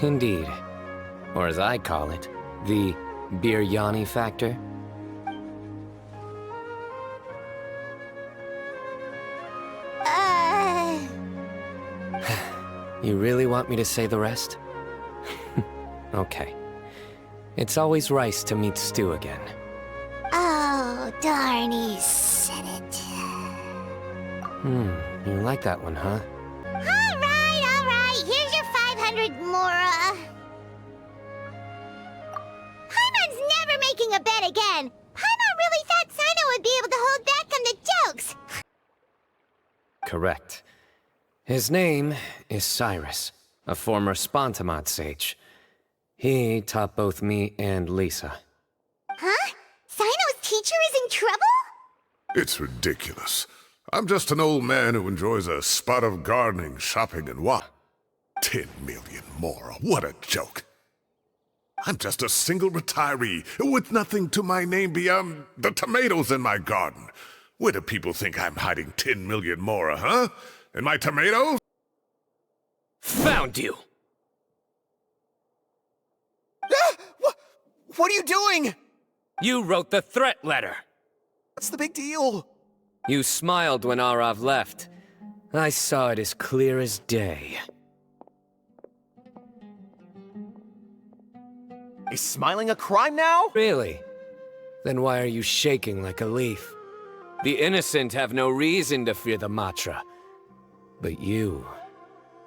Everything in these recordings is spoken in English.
Indeed. Or as I call it, the Biryani factor. You really want me to say the rest? Okay. It's always rice to meet stew again. Oh, darn, he said it. You like that one, huh? Alright, here's your 500 mora. Paimon's never making a bet again. Paimon really thought Cyno would be able to hold back on the jokes. Correct. His name is Cyrus, a former Spontamot sage. He taught both me and Lisa. Huh? Cyno's teacher is in trouble? It's ridiculous. I'm just an old man who enjoys a spot of gardening, shopping, and what? 10 million more. What a joke. I'm just a single retiree with nothing to my name beyond the tomatoes in my garden. Where do people think I'm hiding 10 million more, huh? In my tomatoes? Found you! What are you doing? You wrote the threat letter! What's the big deal? You smiled when Arav left. I saw it as clear as day. Is smiling a crime now? Really? Then why are you shaking like a leaf? The innocent have no reason to fear the Matra. But you...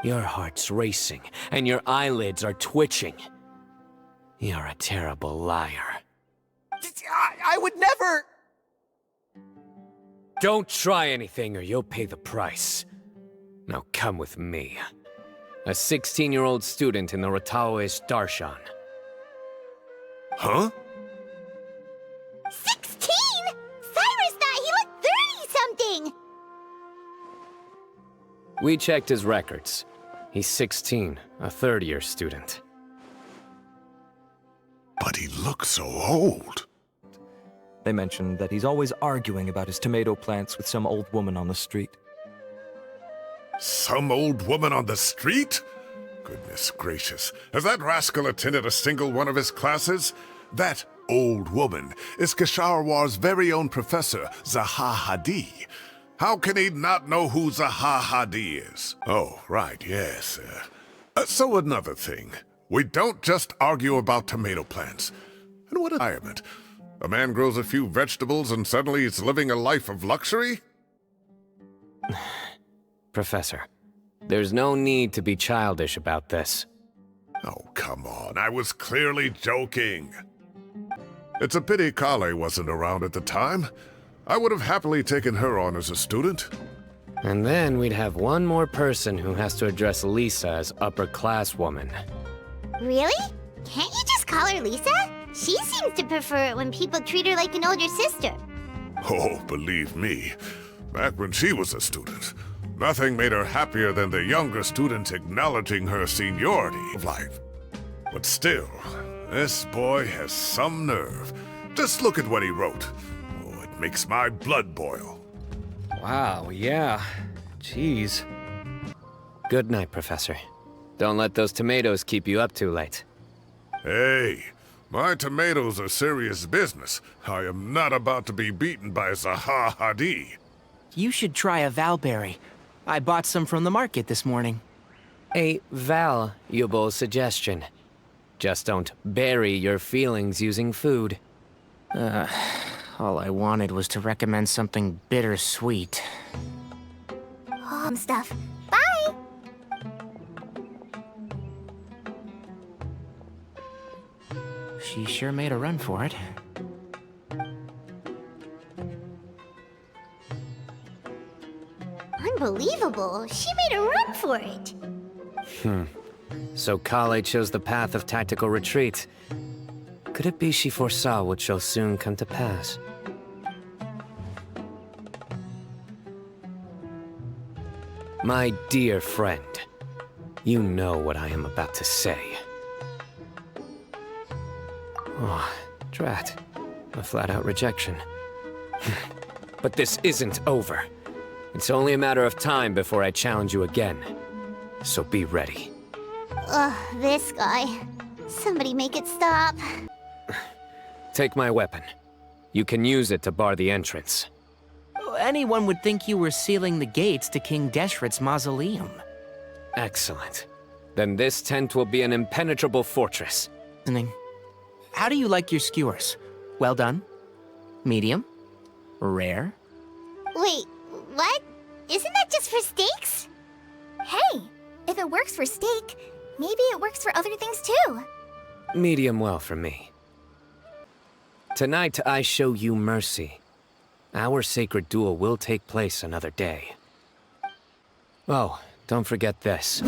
your heart's racing, and your eyelids are twitching. You're a terrible liar. I would never... Don't try anything or you'll pay the price. Now come with me. A 16-year-old student in the Rataoist Darshan. Huh? 16? Cyrus thought he looked 30-something! We checked his records. He's 16, a third-year student. But he looks so old. They mentioned that he's always arguing about his tomato plants with some old woman on the street. Some old woman on the street? Goodness gracious. Has that rascal attended a single one of his classes? That old woman is Kasharwar's very own professor, HYAHH. How can he not know who HYAHH is? Oh, right, yes. So another thing. We don't just argue about tomato plants. And what environment? A man grows a few vegetables and suddenly he's living a life of luxury? Professor, there's no need to be childish about this. Oh, come on. I was clearly joking. It's a pity Collei wasn't around at the time. I would have happily taken her on as a student. And then we'd have one more person who has to address Lisa as upper-class-woman. Really? Can't you just call her Lisa? She seems to prefer it when people treat her like an older sister. Oh, believe me, back when she was a student, nothing made her happier than the younger students acknowledging her seniority of life. But still, this boy has some nerve. Just look at what he wrote. Oh, it makes my blood boil. Wow, yeah. Jeez. Good night, Professor. Don't let those tomatoes keep you up too late. Hey, my tomatoes are serious business. I am not about to be beaten by HYAHH. You should try a Valberry. I bought some from the market this morning. A valuable suggestion. Just don't bury your feelings using food. All I wanted was to recommend something bittersweet. Stuff. Bye! She sure made a run for it. Unbelievable. She made a run for it. So Collei chose the path of tactical retreat. Could it be she foresaw what shall soon come to pass? My dear friend, you know what I am about to say. Oh, drat. A flat-out rejection. But this isn't over. It's only a matter of time before I challenge you again. So be ready. Ugh, this guy. Somebody make it stop. Take my weapon. You can use it to bar the entrance. Anyone would think you were sealing the gates to King Deshret's mausoleum. Excellent. Then this tent will be an impenetrable fortress. How do you like your skewers? Well done? Medium? Rare? Wait, what? Isn't that just for steaks? Hey, if it works for steak, maybe it works for other things too. Medium well for me. Tonight I show you mercy. Our sacred duel will take place another day. Oh, don't forget this.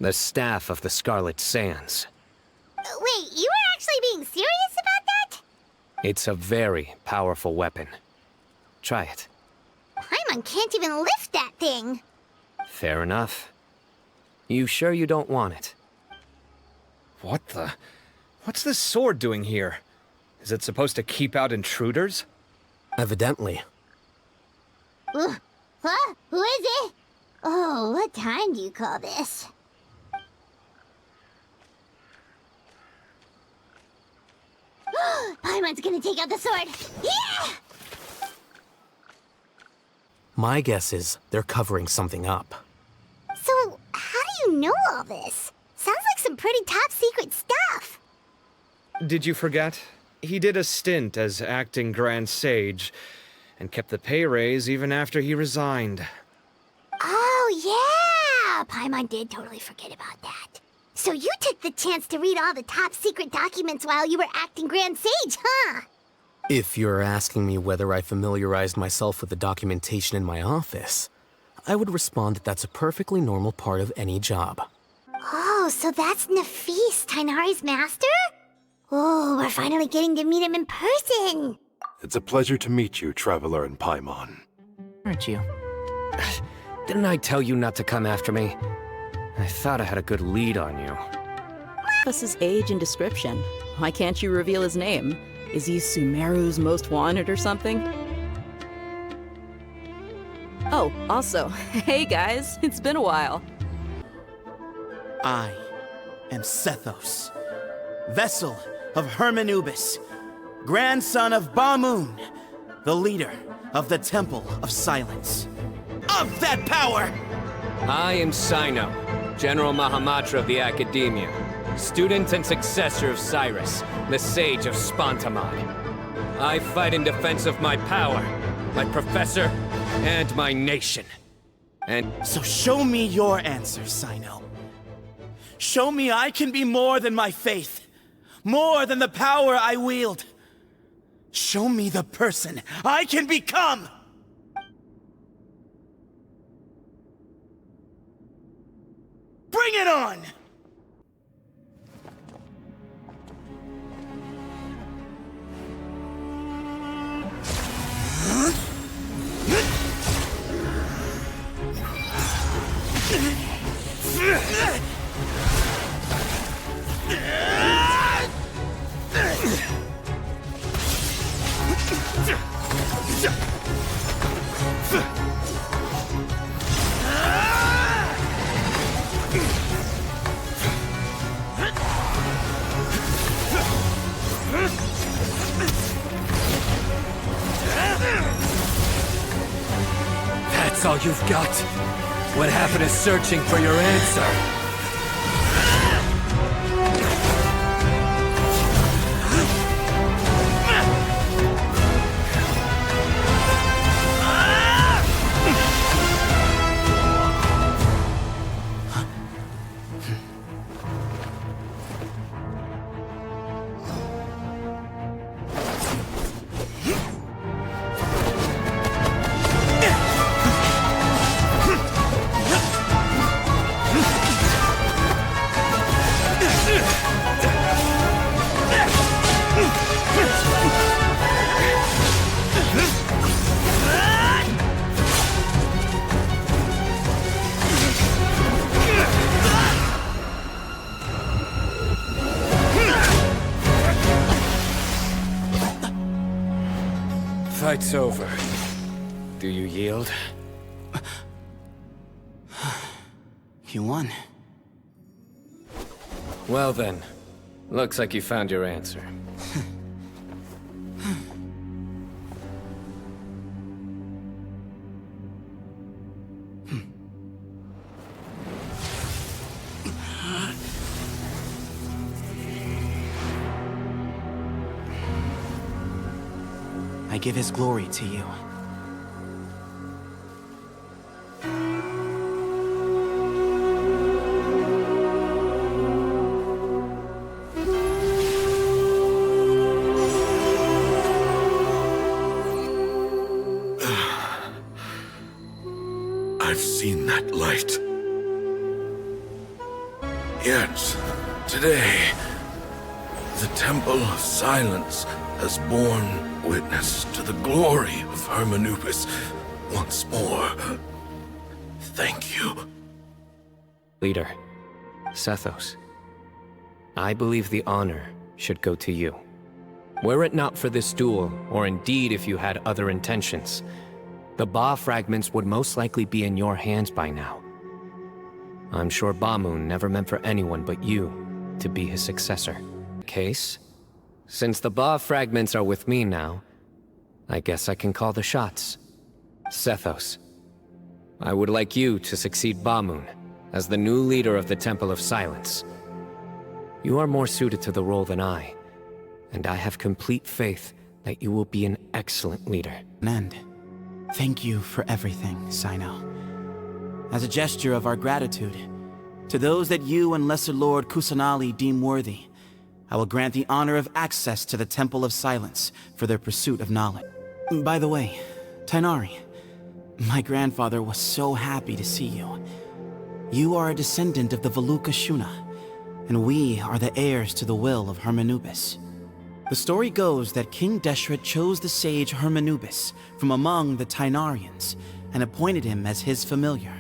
The staff of the Scarlet Sands. Wait, you were actually being serious about that? It's a very powerful weapon. Try it. Paimon can't even lift that thing. Fair enough. You sure you don't want it? What the? What's this sword doing here? Is it supposed to keep out intruders? Evidently. Huh? Who is it? Oh, what time do you call this? Paimon's gonna take out the sword. Yeah! My guess is they're covering something up. So, how do you know all this? Sounds like some pretty top secret stuff. Did you forget? He did a stint as acting Grand Sage, and kept the pay raise even after he resigned. Oh, yeah! Paimon did totally forget about that. So you took the chance to read all the top secret documents while you were acting Grand Sage, huh? If you're asking me whether I familiarized myself with the documentation in my office, I would respond that that's a perfectly normal part of any job. Oh, so that's Nafis, Tighnari's master? Oh, we're finally getting to meet him in person. It's a pleasure to meet you, Traveler and Paimon. Aren't you? Didn't I tell you not to come after me? I thought I had a good lead on you. What's his age and description? Why can't you reveal his name? Is he Sumeru's most wanted or something? Oh, also, hey guys, it's been a while. I am Sethos, vessel of Hermanubis, grandson of Bamoon, the leader of the Temple of Silence. Of that power! I am Cyno, General Mahamatra of the Akademiya, student and successor of Cyrus, the Sage of Spontamon. I fight in defense of my power, my professor, and my nation. And so show me your answer, Cyno. Show me I can be more than my faith, more than the power I wield. Show me the person I can become! Bring it on! that's all you've got? What happened to searching for your answer? Fight's over. Do you yield? You won. Well then, looks like you found your answer. I give his glory to you. I've seen that light. Yet, today, the Temple of Silence has borne witness to the glory of Hermanubis once more. Thank you. Leader, Sethos, I believe the honor should go to you. Were it not for this duel, or indeed if you had other intentions, the Ba fragments would most likely be in your hands by now. I'm sure Bamun never meant for anyone but you to be his successor. Case? Since the Ba fragments are with me now, I guess I can call the shots. Sethos, I would like you to succeed Bamun as the new leader of the Temple of Silence. You are more suited to the role than I, and I have complete faith that you will be an excellent leader. And thank you for everything, Cyno. As a gesture of our gratitude, to those that you and Lesser Lord Kusanali deem worthy, I will grant the honor of access to the Temple of Silence for their pursuit of knowledge. By the way, Tighnari, my grandfather was so happy to see you. You are a descendant of the Valuka Shuna, and we are the heirs to the will of Hermanubis. The story goes that King Deshret chose the sage Hermanubis from among the Tighnarians and appointed him as his familiar.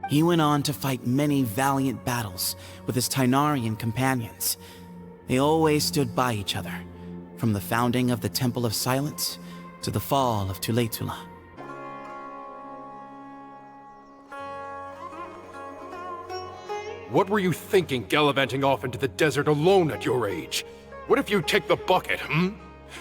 He went on to fight many valiant battles with his Tighnarian companions. They always stood by each other, from the founding of the Temple of Silence to the fall of Tuletula. What were you thinking gallivanting off into the desert alone at your age? What if you take the bucket,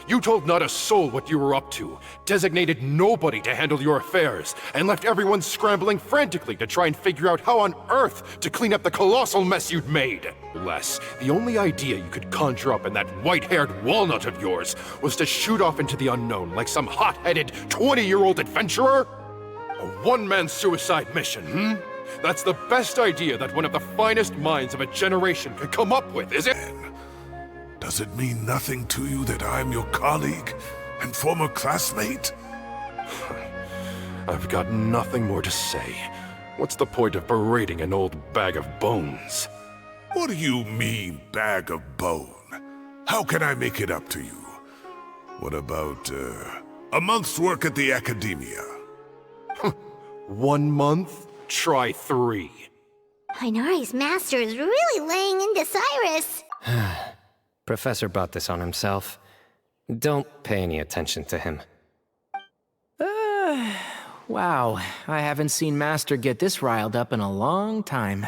You told not a soul what you were up to, designated nobody to handle your affairs, and left everyone scrambling frantically to try and figure out how on earth to clean up the colossal mess you'd made. Les, the only idea you could conjure up in that white-haired walnut of yours was to shoot off into the unknown like some hot-headed 20-year-old adventurer? A one-man suicide mission, That's the best idea that one of the finest minds of a generation could come up with, is it? Does it mean nothing to you that I'm your colleague and former classmate? I've got nothing more to say. What's the point of berating an old bag of bones? What do you mean, bag of bone? How can I make it up to you? What about, a month's work at the Akademiya? 1 month? Try 3. Tighnari's master is really laying into Cyrus. Professor brought this on himself. Don't pay any attention to him. Wow, I haven't seen Master get this riled up in a long time.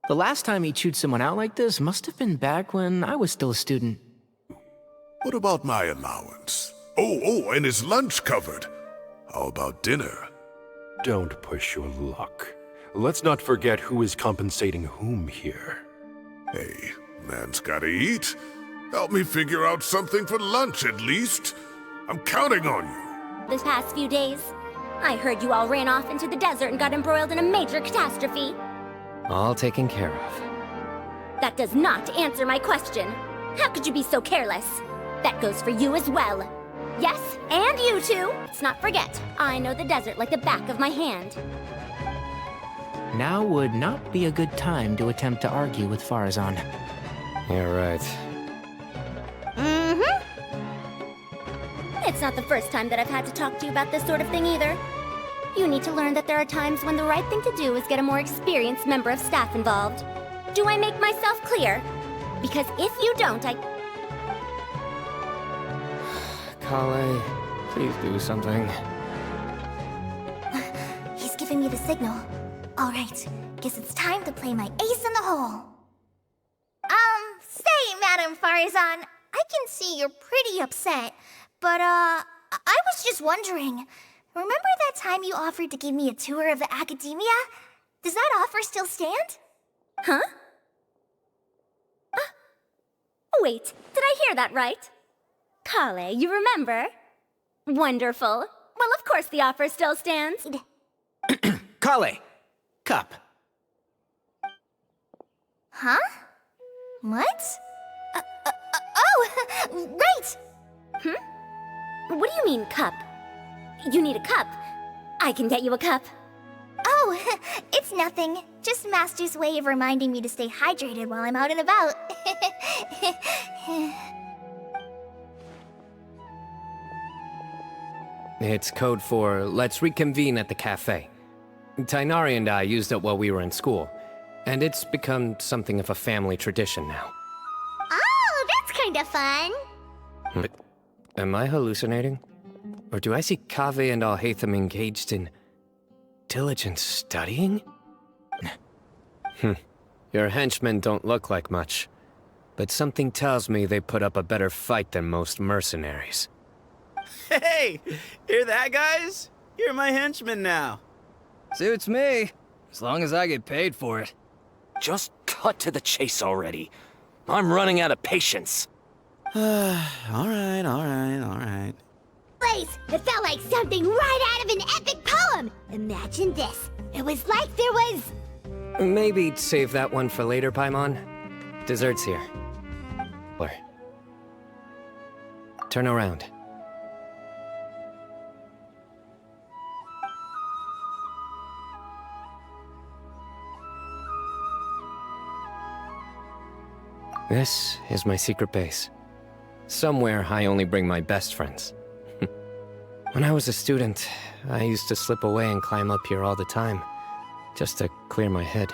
The last time he chewed someone out like this must have been back when I was still a student. What about my allowance? Oh, and his lunch covered. How about dinner? Don't push your luck. Let's not forget who is compensating whom here. Hey, man's gotta eat. Help me figure out something for lunch at least. I'm counting on you. This past few days, I heard you all ran off into the desert and got embroiled in a major catastrophe. All taken care of. That does not answer my question. How could you be so careless? That goes for you as well. Yes, and you too. Let's not forget, I know the desert like the back of my hand. Now would not be a good time to attempt to argue with Faruzan. You're right. It's not the first time that I've had to talk to you about this sort of thing either. You need to learn that there are times when the right thing to do is get a more experienced member of staff involved. Do I make myself clear? Because if you don't, Collei, please do something. He's giving me the signal. All right, guess it's time to play my ace in the hole. Faruzan, I can see you're pretty upset, but, I was just wondering, remember that time you offered to give me a tour of the Akademiya? Does that offer still stand? Huh? Wait, did I hear that right? Collei, you remember? Wonderful. Well, of course the offer still stands. Collei CUP. Huh? What? Oh, right! What do you mean, cup? You need a cup. I can get you a cup. Oh, it's nothing. Just Master's way of reminding me to stay hydrated while I'm out and about. It's code for let's reconvene at the cafe. Tighnari and I used it while we were in school, and it's become something of a family tradition now. Oh, that's kind of fun. But am I hallucinating? Or do I see Kaveh and Al-Haytham engaged in diligent studying? Your henchmen don't look like much, but something tells me they put up a better fight than most mercenaries. Hey! Hear that, guys? You're my henchmen now. Suits me, as long as I get paid for it. Just cut to the chase already. I'm running out of patience. Alright. Place, it felt like something right out of an epic poem. Imagine this. It was like there was... Maybe save that one for later, Paimon. Dessert's here. Where? Turn around. This is my secret base. Somewhere I only bring my best friends. When I was a student, I used to slip away and climb up here all the time, just to clear my head.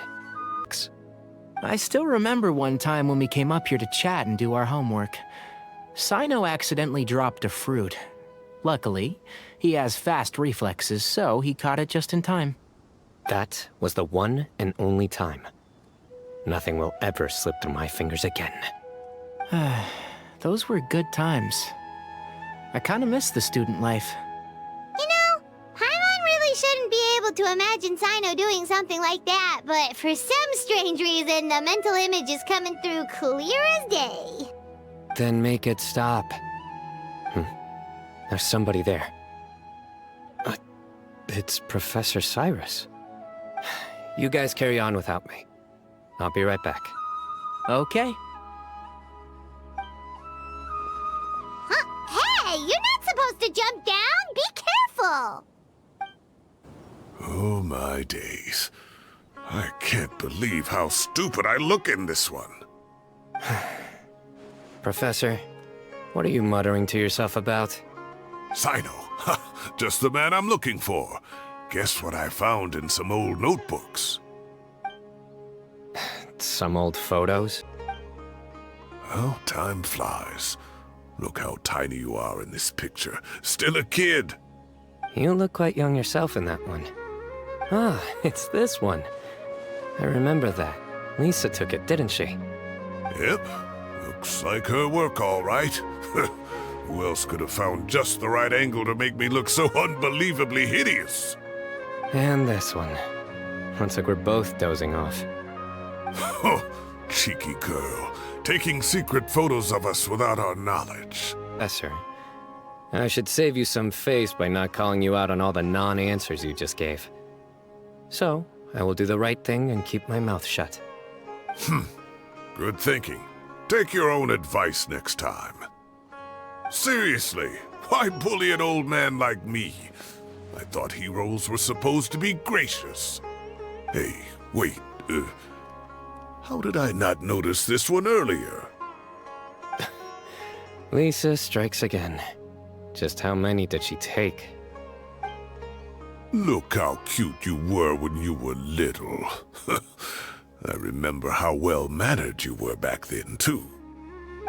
I still remember one time when we came up here to chat and do our homework. Cyno accidentally dropped a fruit. Luckily, he has fast reflexes, so he caught it just in time. That was the one and only time. Nothing will ever slip through my fingers again. Those were good times. I kinda miss the student life. You know, Paimon really shouldn't be able to imagine Cyno doing something like that, but for some strange reason, the mental image is coming through clear as day. Then make it stop. There's somebody there. It's Professor Cyrus. You guys carry on without me. I'll be right back. Okay. Huh? Hey, you're not supposed to jump down! Be careful! Oh my days. I can't believe how stupid I look in this one. Professor, what are you muttering to yourself about? Cyno, just the man I'm looking for. Guess what I found in some old notebooks? Some old photos? Well, time flies. Look how tiny you are in this picture. Still a kid. You look quite young yourself in that one. Ah, it's this one. I remember that. Lisa took it, didn't she? Yep. Looks like her work, all right. Who else could have found just the right angle to make me look so unbelievably hideous? And this one. Looks like we're both dozing off. Oh, cheeky girl. Taking secret photos of us without our knowledge. Professor, I should save you some face by not calling you out on all the non-answers you just gave. So, I will do the right thing and keep my mouth shut. Good thinking. Take your own advice next time. Seriously, why bully an old man like me? I thought heroes were supposed to be gracious. Hey, wait, how did I not notice this one earlier? Lisa strikes again. Just how many did she take? Look how cute you were when you were little. I remember how well-mannered you were back then, too.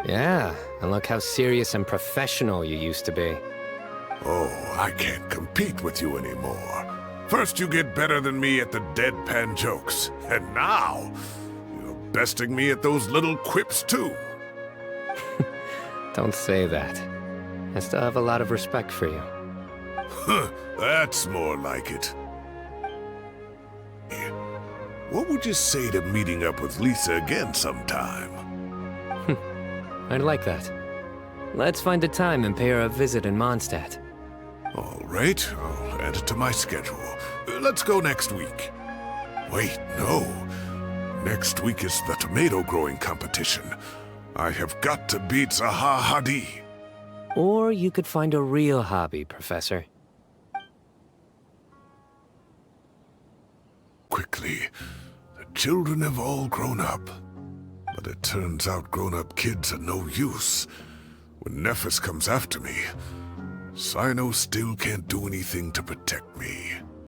Yeah, and look how serious and professional you used to be. Oh, I can't compete with you anymore. First you get better than me at the deadpan jokes, and now you're besting me at those little quips too. Don't say that. I still have a lot of respect for you. That's more like it. What would you say to meeting up with Lisa again sometime? I'd like that. Let's find a time and pay her a visit in Mondstadt. All right, I'll add it to my schedule. Let's go next week. Wait, no. Next week is the tomato growing competition. I have got to beat HYAHH. Or you could find a real hobby, Professor. Quickly, the children have all grown up. But it turns out grown-up kids are no use. When Nephis comes after me, Cyno still can't do anything to protect me.